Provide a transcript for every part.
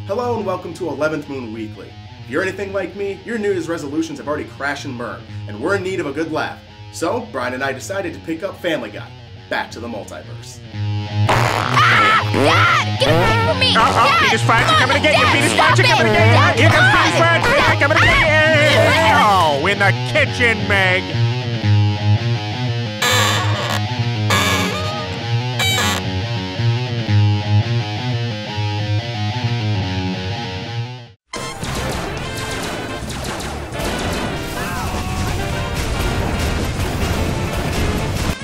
Hello and welcome to 11th Moon Weekly. If you're anything like me, your New Year's resolutions have already crashed and burned, and we're in need of a good laugh. So, Brian and I decided to pick up Family Guy, Back to the Multiverse. Dad! Get away from me! Dad! Peter's friends are coming to get you! Peter's friends are coming to get you! Here comes Peter's friends! They're coming to get you! Oh, in the kitchen, Meg!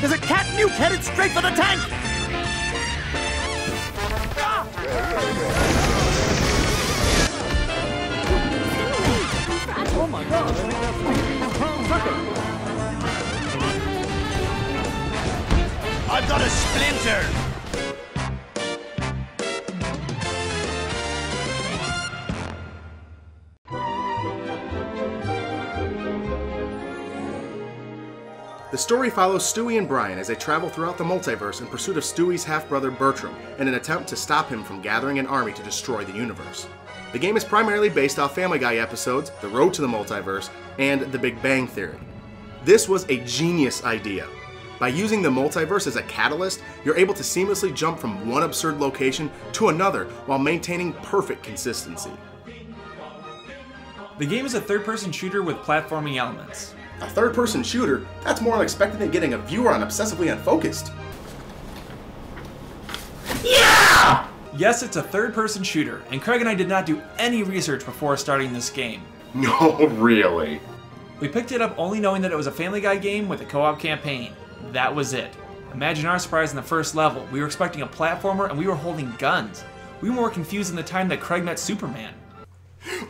There's a cat nuke headed straight for the tank! Oh my god, I think that's I've got a splinter! The story follows Stewie and Brian as they travel throughout the multiverse in pursuit of Stewie's half-brother Bertram in an attempt to stop him from gathering an army to destroy the universe. The game is primarily based off Family Guy episodes, The Road to the Multiverse, and The Big Bang Theory. This was a genius idea. By using the multiverse as a catalyst, you're able to seamlessly jump from one absurd location to another while maintaining perfect consistency. The game is a third-person shooter with platforming elements. A third-person shooter? That's more unexpected than getting a viewer on Obsessively Unfocused. Yeah! Yes, it's a third-person shooter, and Craig and I did not do any research before starting this game. No, really? We picked it up only knowing that it was a Family Guy game with a co-op campaign. That was it. Imagine our surprise in the first level. We were expecting a platformer and we were holding guns. We were more confused in the time that Craig met Superman.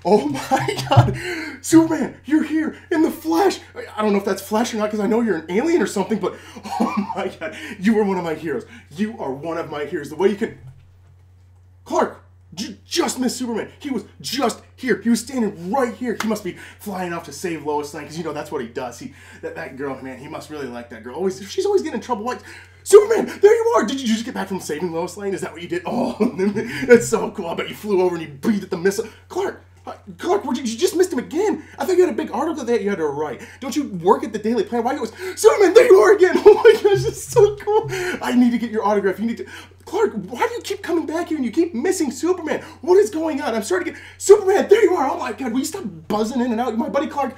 Oh my god! Superman, you're here in the flesh! I don't know if that's flesh or not because I know you're an alien or something, but oh my god, you are one of my heroes. You are one of my heroes. The way you can... Clark! You just missed Superman. He was just here. He was standing right here. He must be flying off to save Lois Lane because you know that's what he does. That girl, man, he must really like that girl. She's always getting in trouble. Like, Superman, there you are! Did you just get back from saving Lois Lane? Is that what you did? Oh, that's so cool. I bet you flew over and you breathed at the missile. Clark, you just missed him again. I thought you had a big article that you had to write. Don't you work at the Daily Planet? Why goes, Superman, there you are again! Oh my gosh, it's so cool. I need to get your autograph. You need to... Clark, why do you keep coming back here and you keep missing Superman? What is going on? I'm starting to get... Superman, there you are! Oh my god, will you stop buzzing in and out? My buddy Clark,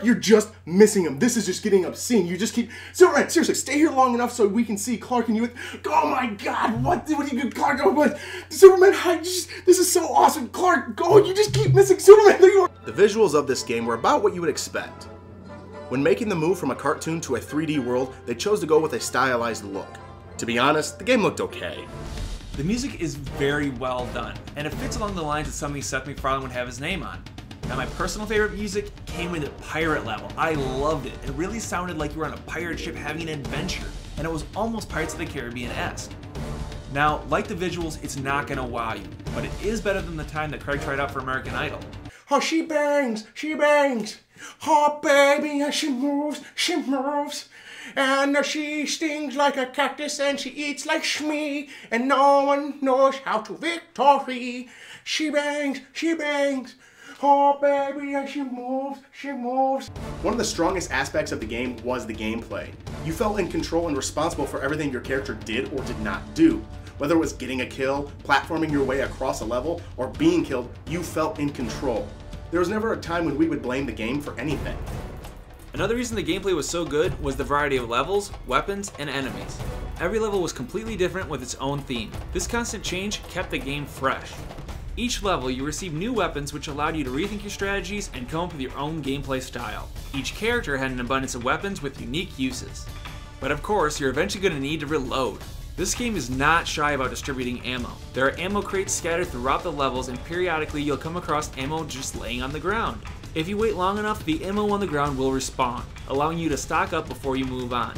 you're just missing him. This is just getting obscene. You just keep... Superman, seriously, stay here long enough so we can see Clark and you... Oh my god, what do you do? Clark, oh what? Superman, this is so awesome. Clark, go, you just keep missing Superman. There you are! The visuals of this game were about what you would expect. When making the move from a cartoon to a 3D world, they chose to go with a stylized look. To be honest, the game looked okay. The music is very well done, and it fits along the lines of something Seth MacFarlane would have his name on. Now my personal favorite music came in at pirate level. I loved it. It really sounded like you were on a pirate ship having an adventure, and it was almost Pirates of the Caribbean-esque. Now, like the visuals, it's not gonna wow you, but it is better than the time that Craig tried out for American Idol. Oh, she bangs, she bangs. Oh, baby, as she moves, and she stings like a cactus and she eats like Shmee, and no one knows how to victory. She bangs, oh baby, as she moves. One of the strongest aspects of the game was the gameplay. You felt in control and responsible for everything your character did or did not do. Whether it was getting a kill, platforming your way across a level, or being killed, you felt in control. There was never a time when we would blame the game for anything. Another reason the gameplay was so good was the variety of levels, weapons, and enemies. Every level was completely different with its own theme. This constant change kept the game fresh. Each level, you received new weapons which allowed you to rethink your strategies and come up with your own gameplay style. Each character had an abundance of weapons with unique uses. But of course, you're eventually going to need to reload. This game is not shy about distributing ammo. There are ammo crates scattered throughout the levels, and periodically you'll come across ammo just laying on the ground. If you wait long enough, the ammo on the ground will respawn, allowing you to stock up before you move on.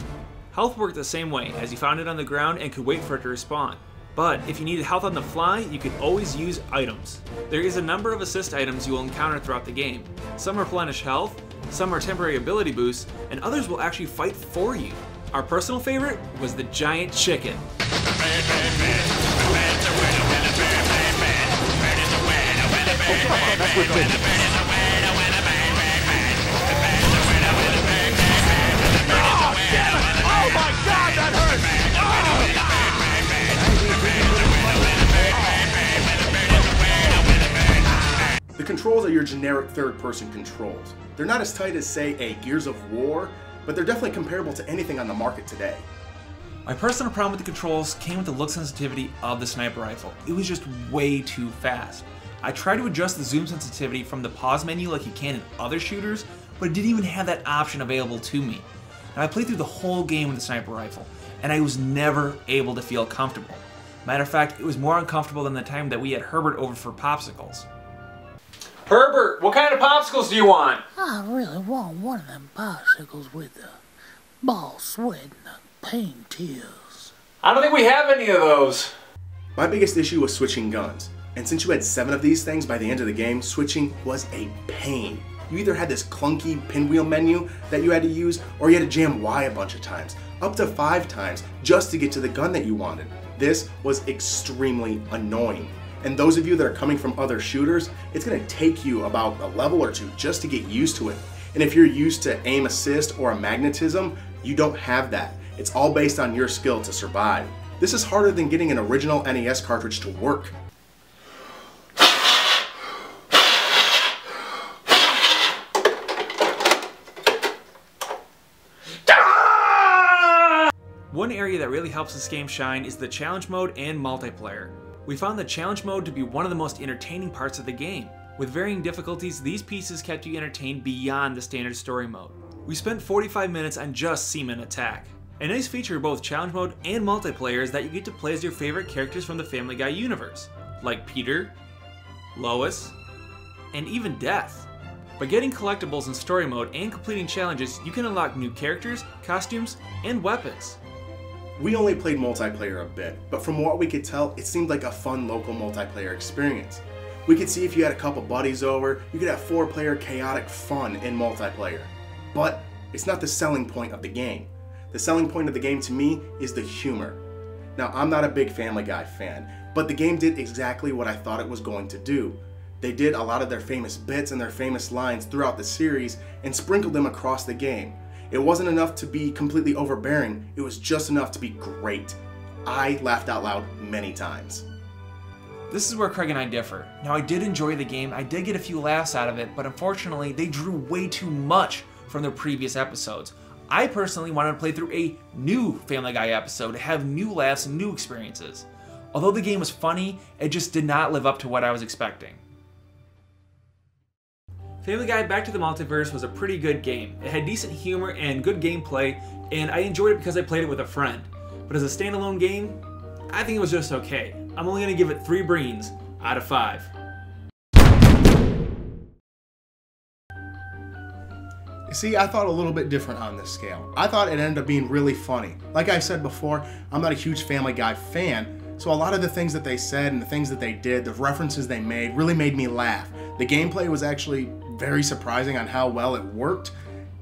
Health worked the same way, as you found it on the ground and could wait for it to respawn. But if you needed health on the fly, you could always use items. There is a number of assist items you will encounter throughout the game. Some replenish health, some are temporary ability boosts, and others will actually fight for you. Our personal favorite was the giant chicken. come on, that's ridiculous. Oh, damn it! Oh my God, that hurts! The controls are your generic third-person controls. They're not as tight as, say, a Gears of War, but they're definitely comparable to anything on the market today. My personal problem with the controls came with the look sensitivity of the sniper rifle. It was just way too fast. I tried to adjust the zoom sensitivity from the pause menu like you can in other shooters, but it didn't even have that option available to me. And I played through the whole game with the sniper rifle, and I was never able to feel comfortable. Matter of fact, it was more uncomfortable than the time that we had Herbert over for popsicles. Herbert, what kind of popsicles do you want? I really want one of them popsicles with the ball sweat and the pain tears. I don't think we have any of those. My biggest issue was switching guns. And since you had 7 of these things by the end of the game, switching was a pain. You either had this clunky pinwheel menu that you had to use, or you had to jam Y a bunch of times, up to 5 times, just to get to the gun that you wanted. This was extremely annoying. And those of you that are coming from other shooters, it's going to take you about a level or 2 just to get used to it. And if you're used to aim assist or a magnetism, you don't have that. It's all based on your skill to survive. This is harder than getting an original NES cartridge to work. One area that really helps this game shine is the challenge mode and multiplayer. We found the challenge mode to be one of the most entertaining parts of the game. With varying difficulties, these pieces kept you entertained beyond the standard story mode. We spent 45 minutes on just Seaman Attack. A nice feature of both challenge mode and multiplayer is that you get to play as your favorite characters from the Family Guy universe, like Peter, Lois, and even Death. By getting collectibles in story mode and completing challenges, you can unlock new characters, costumes, and weapons. We only played multiplayer a bit, but from what we could tell, it seemed like a fun local multiplayer experience. We could see if you had a couple buddies over, you could have 4-player chaotic fun in multiplayer. But it's not the selling point of the game. The selling point of the game to me is the humor. Now, I'm not a big Family Guy fan, but the game did exactly what I thought it was going to do. They did a lot of their famous bits and their famous lines throughout the series and sprinkled them across the game. It wasn't enough to be completely overbearing, it was just enough to be great. I laughed out loud many times. This is where Craig and I differ. Now, I did enjoy the game, I did get a few laughs out of it, but unfortunately they drew way too much from their previous episodes. I personally wanted to play through a new Family Guy episode to have new laughs and new experiences. Although the game was funny, it just did not live up to what I was expecting. Family Guy Back to the Multiverse was a pretty good game. It had decent humor and good gameplay, and I enjoyed it because I played it with a friend. But as a standalone game, I think it was just okay. I'm only going to give it 3 Breens out of 5. See, I thought a little bit different on this scale. I thought it ended up being really funny. Like I said before, I'm not a huge Family Guy fan, so a lot of the things that they said and the things that they did, the references they made, really made me laugh. The gameplay was actually very surprising on how well it worked,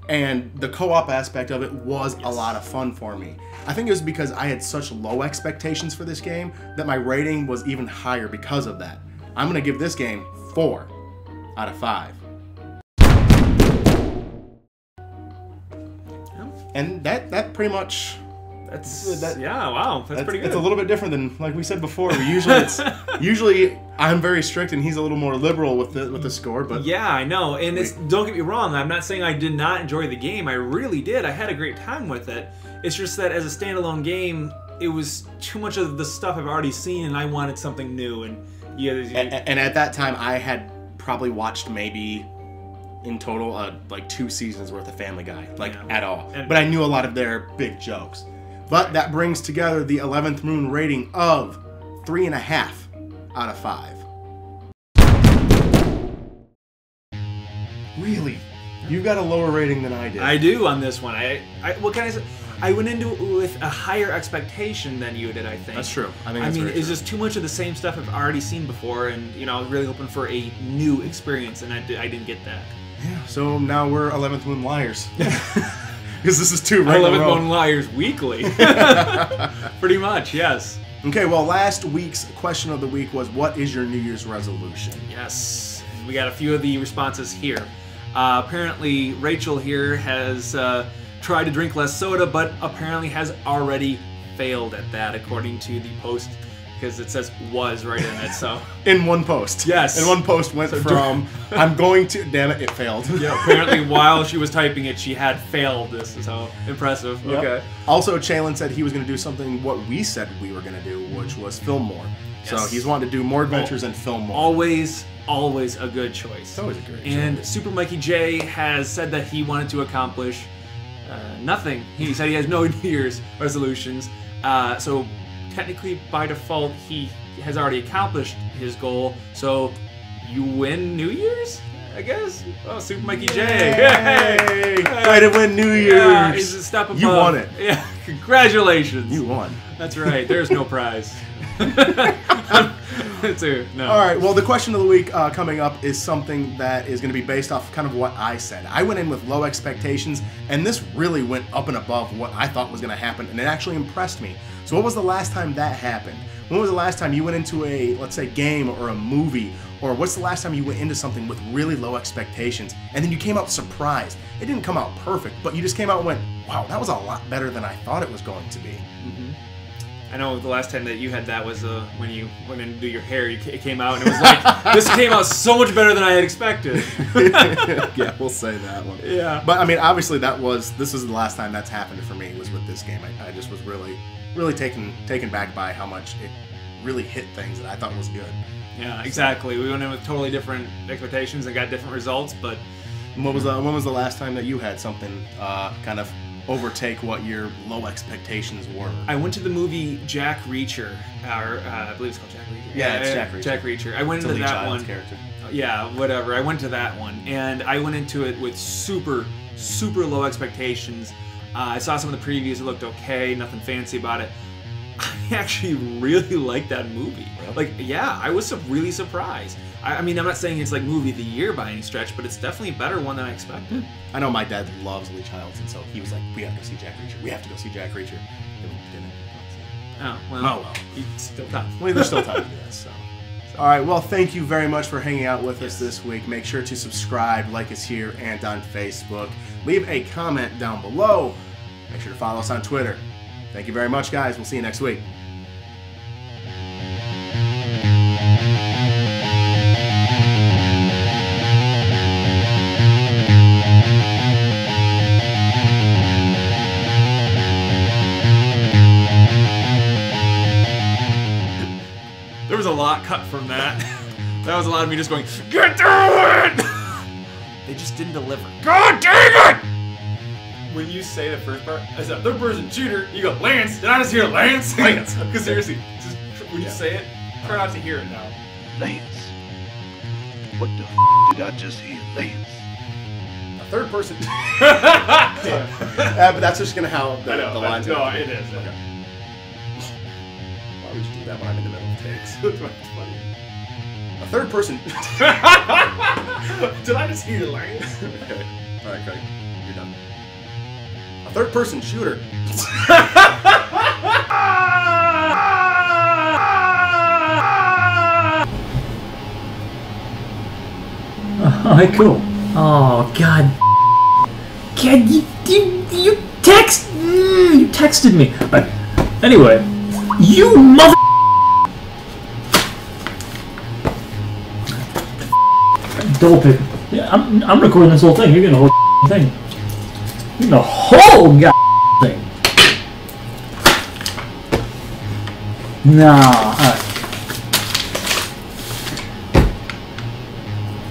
and the co-op aspect of it was a lot of fun for me. I think it was because I had such low expectations for this game that my rating was even higher because of that. I'm going to give this game 4 out of 5. And that pretty much... yeah, wow, that's pretty good. It's a little bit different than, like we said before. Usually I'm very strict and he's a little more liberal with the score. But yeah, I know. And don't get me wrong. I'm not saying I did not enjoy the game. I really did. I had a great time with it. It's just that as a standalone game, it was too much of the stuff I've already seen, and I wanted something new. And and at that time, I had probably watched maybe in total like 2 seasons worth of Family Guy, at all. But I knew a lot of their big jokes. But that brings together the 11th Moon rating of 3.5 out of 5. Really? You got a lower rating than I did. I do on this one. What can I say? I went into it with a higher expectation than you did, I think. That's true. I mean, it's just too much of the same stuff I've already seen before, and I was really hoping for a new experience, and I didn't get that. Yeah. So now we're 11th Moon liars. Because this is 2 right in a row. 11th Moon Liars Weekly. Pretty much, yes. Okay, well, last week's question of the week was, what is your New Year's resolution? Yes. we got a few of the responses here. Apparently, Rachel here has tried to drink less soda, but apparently has already failed at that, according to the post, because it says "was" right in it. So in one post. Yes. In one post went from I'm going to. Damn it! It failed. Yeah. Apparently, while she was typing it, she had failed this. So impressive. Yep. Okay. Also, Chalen said he was going to do something what we said we were going to do, which was film more. So he's wanting to do more adventures and film more. Always a good choice. It's always a great And choice. Super Mikey J has said that he wanted to accomplish nothing. He said he has no New Year's resolutions. So technically, by default, he has already accomplished his goal. So you win New Year's, I guess? Oh, Super Mikey J. Hey! Way to win New Year's! Yeah, he's a step above. You won it. Yeah, congratulations. You won. That's right. There's no prize. No. All right, well, the question of the week coming up is something that is going to be based off kind of what I said. I went in with low expectations, and this really went up and above what I thought was going to happen, and it actually impressed me. So what was the last time that happened? When was the last time you went into a, let's say, game or a movie, or what's the last time you went into something with really low expectations, and then you came out surprised? It didn't come out perfect, but you just came out and went, wow, that was a lot better than I thought it was going to be. Mm-hmm. I know the last time that you had that was when you went in to do your hair. It came out and it was like, this came out so much better than I had expected. Yeah, we'll say that one. Yeah. But I mean, obviously this is the last time that's happened for me, was with this game. I just was really taken back by how much it really hit things that I thought was good. Yeah, exactly. We went in with totally different expectations and got different results, but... When was the last time that you had something kind of overtake what your low expectations were? I went to the movie Jack Reacher, or I believe it's called Jack Reacher. Yeah, it's Jack Reacher. Jack Reacher. I went It's into Lee that Child's one. character. Yeah, whatever. I went to that one, and I went into it with super low expectations. I saw some of the previews. It looked okay, nothing fancy about it. I actually really liked that movie. Really? Like, yeah, I was really surprised. I mean, I'm not saying it's like movie of the year by any stretch, but it's definitely a better one than I expected. I know my dad loves Lee Child's, and so he was like, we have to go see Jack Reacher. We have to go see Jack Reacher. And we didn't. Oh, well. Oh, well. It's still time. Well, there's still time to do this, so. All right, well, thank you very much for hanging out with us this week. Make sure to subscribe, like us here, and on Facebook. Leave a comment down below. Make sure to follow us on Twitter. Thank you very much, guys. We'll see you next week. There was a lot cut from that. That was a lot of me just going, get through it! They just didn't deliver. God dang it! When you say the first part, as a third-person shooter, you go, Lance! Did I just hear Lance? Lance. Because seriously, just when you say it, try not to hear it now. Lance. What the did I just hear, Lance? A third person. But that's just gonna how the lines No, are. it is. Okay. Why would you do that when I'm in the middle of takes? That's funny. A third person. Did I just hear Lance? Okay. All right, Craig. You're done. A third person shooter. Alright, cool. Oh, God. God, you texted me. Anyway, you mother... Dope it. Yeah, I'm recording this whole thing. You're getting the whole thing. You're getting the whole thing. Nah.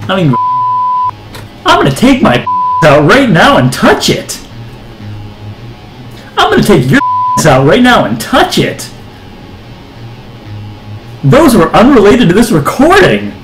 I mean, I'm gonna take my out right now and touch it. I'm gonna take your out right now and touch it. Those were unrelated to this recording.